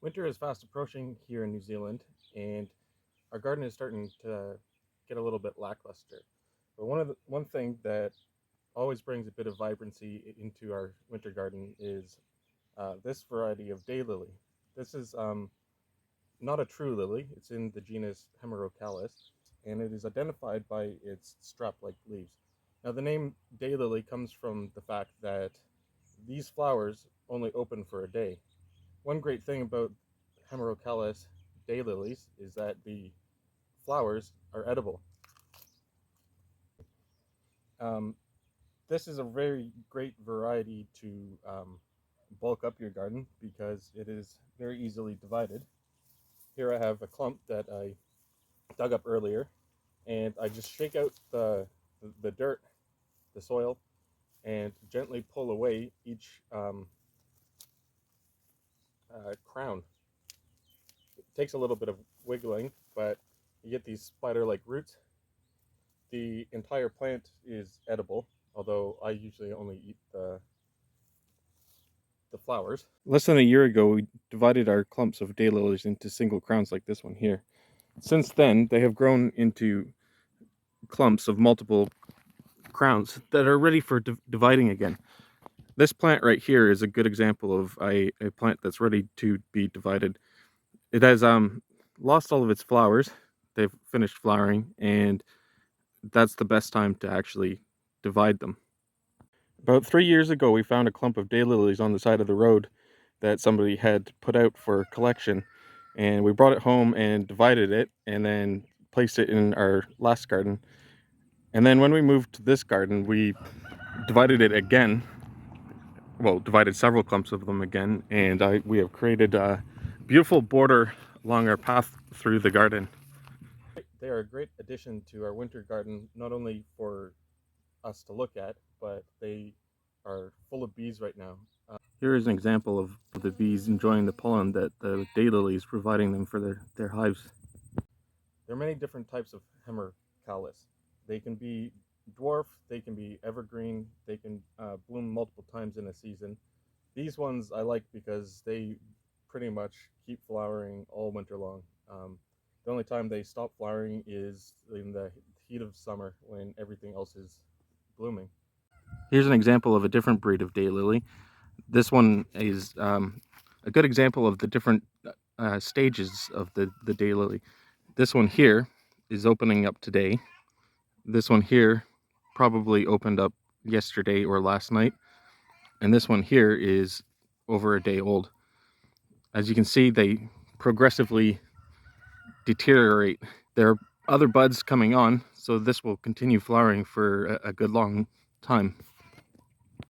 Winter is fast approaching here in New Zealand, and our garden is starting to get a little bit lackluster. But one thing that always brings a bit of vibrancy into our winter garden is this variety of daylily. This is not a true lily; it's in the genus Hemerocallis, and it is identified by its strap-like leaves. Now, the name daylily comes from the fact that these flowers only open for a day. One great thing about Hemerocallis daylilies is that the flowers are edible. Um, this is a very great variety to bulk up your garden because it is very easily divided. Here I have a clump that I dug up earlier, and I just shake out the dirt, the soil, and gently pull away each crown. It takes a little bit of wiggling, but you get these spider-like roots. The entire plant is edible, although I usually only eat the flowers. Less than a year ago, we divided our clumps of daylilies into single crowns like this one here. Since then, they have grown into clumps of multiple crowns that are ready for dividing again. This plant right here is a good example of a plant that's ready to be divided. It has lost all of its flowers. They've finished flowering, and that's the best time to actually divide them. About 3 years ago, we found a clump of daylilies on the side of the road that somebody had put out for collection, and we brought it home and divided it and then placed it in our last garden. And then when we moved to this garden, we divided it again, well, divided several clumps of them again, and we have created a beautiful border along our path through the garden. They are a great addition to our winter garden, not only for us to look at, but they are full of bees right now. Here is an example of the bees enjoying the pollen that the daylily is providing them for their hives. There are many different types of Hemerocallis. They can be dwarf, they can be evergreen, they can bloom multiple times in a season. These ones I like because they pretty much keep flowering all winter long. The only time they stop flowering is in the heat of summer when everything else is blooming. Here's an example of a different breed of daylily. This one is a good example of the different stages of the daylily. This one here is opening up today. This one here probably opened up yesterday or last night. And this one here is over a day old. As you can see, they progressively deteriorate. There are other buds coming on, so this will continue flowering for a good long time.